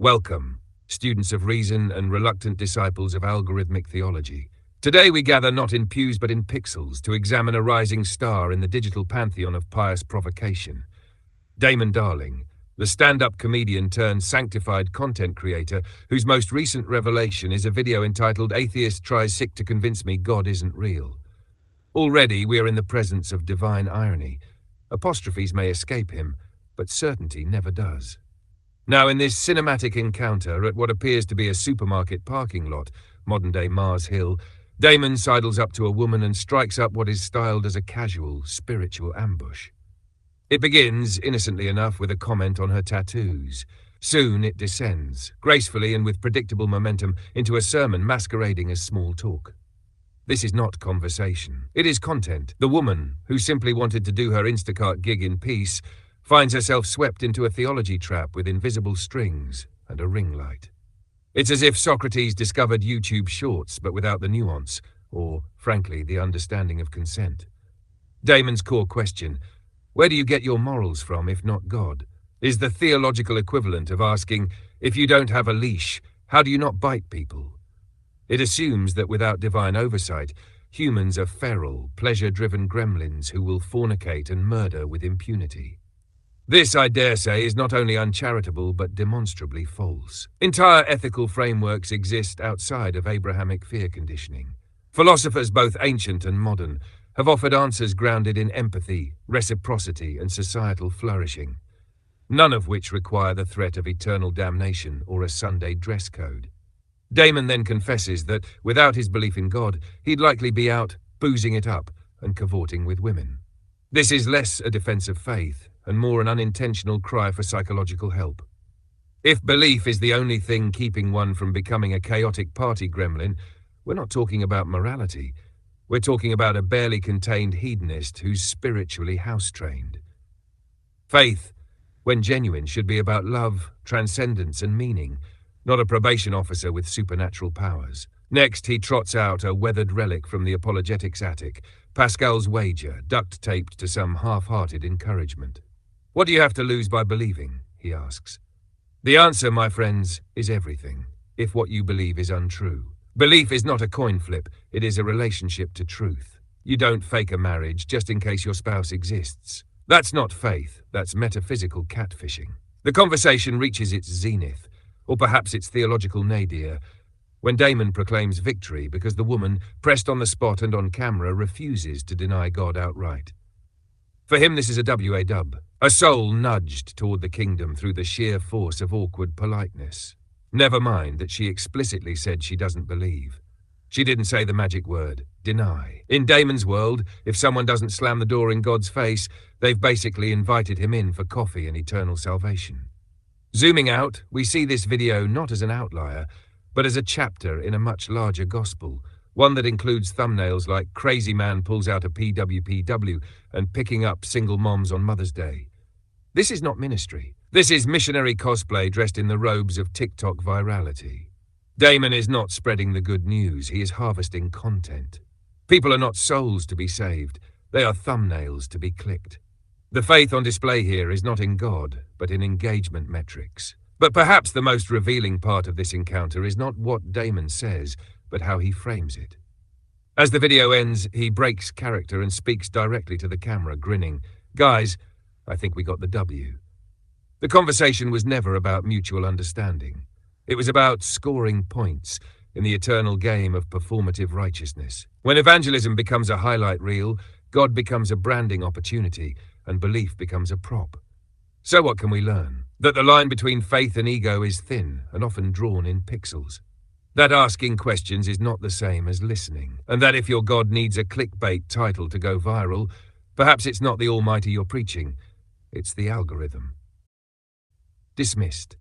Welcome, students of reason and reluctant disciples of algorithmic theology. Today we gather not in pews but in pixels to examine a rising star in the digital pantheon of pious provocation. Damon Darling, the stand-up comedian turned sanctified content creator whose most recent revelation is a video entitled "Atheist Tries Sick to Convince Me God Isn't Real." Already we are in the presence of divine irony. Apostrophes may escape him, but certainty never does. Now, in this cinematic encounter at what appears to be a supermarket parking lot, modern-day Mars Hill, Damon sidles up to a woman and strikes up what is styled as a casual, spiritual ambush. It begins, innocently enough, with a comment on her tattoos. Soon it descends, gracefully and with predictable momentum, into a sermon masquerading as small talk. This is not conversation. It is content. The woman, who simply wanted to do her Instacart gig in peace, finds herself swept into a theology trap with invisible strings and a ring light. It's as if Socrates discovered YouTube Shorts, but without the nuance, or, frankly, the understanding of consent. Damon's core question, where do you get your morals from if not God, is the theological equivalent of asking, if you don't have a leash, how do you not bite people? It assumes that without divine oversight, humans are feral, pleasure-driven gremlins who will fornicate and murder with impunity. This, I dare say, is not only uncharitable but demonstrably false. Entire ethical frameworks exist outside of Abrahamic fear conditioning. Philosophers, both ancient and modern, have offered answers grounded in empathy, reciprocity, and societal flourishing, none of which require the threat of eternal damnation or a Sunday dress code. Damon then confesses that, without his belief in God, he'd likely be out boozing it up and cavorting with women. This is less a defense of faith and more an unintentional cry for psychological help. If belief is the only thing keeping one from becoming a chaotic party gremlin, we're not talking about morality. We're talking about a barely contained hedonist who's spiritually house-trained. Faith, when genuine, should be about love, transcendence, and meaning, not a probation officer with supernatural powers. Next, he trots out a weathered relic from the apologetics attic, Pascal's wager, duct-taped to some half-hearted encouragement. What do you have to lose by believing? He asks. The answer, my friends, is everything, if what you believe is untrue. Belief is not a coin flip, it is a relationship to truth. You don't fake a marriage just in case your spouse exists. That's not faith, that's metaphysical catfishing. The conversation reaches its zenith, or perhaps its theological nadir, when Damon proclaims victory because the woman, pressed on the spot and on camera, refuses to deny God outright. For him, this is a WA-dub, a soul nudged toward the kingdom through the sheer force of awkward politeness. Never mind that she explicitly said she doesn't believe. She didn't say the magic word, deny. In Damon's world, if someone doesn't slam the door in God's face, they've basically invited him in for coffee and eternal salvation. Zooming out, we see this video not as an outlier, but as a chapter in a much larger gospel, one that includes thumbnails like "Crazy Man pulls out a PWPW" and "Picking up single moms on Mother's Day." This is not ministry. This is missionary cosplay dressed in the robes of TikTok virality. Damon is not spreading the good news, he is harvesting content. People are not souls to be saved, they are thumbnails to be clicked. The faith on display here is not in God, but in engagement metrics. But perhaps the most revealing part of this encounter is not what Damon says, but how he frames it. As the video ends, he breaks character and speaks directly to the camera, grinning. Guys, I think we got the W. The conversation was never about mutual understanding. It was about scoring points in the eternal game of performative righteousness. When evangelism becomes a highlight reel, God becomes a branding opportunity, and belief becomes a prop. So what can we learn? That the line between faith and ego is thin and often drawn in pixels. That asking questions is not the same as listening, and that if your God needs a clickbait title to go viral, perhaps it's not the Almighty you're preaching, it's the algorithm. Dismissed.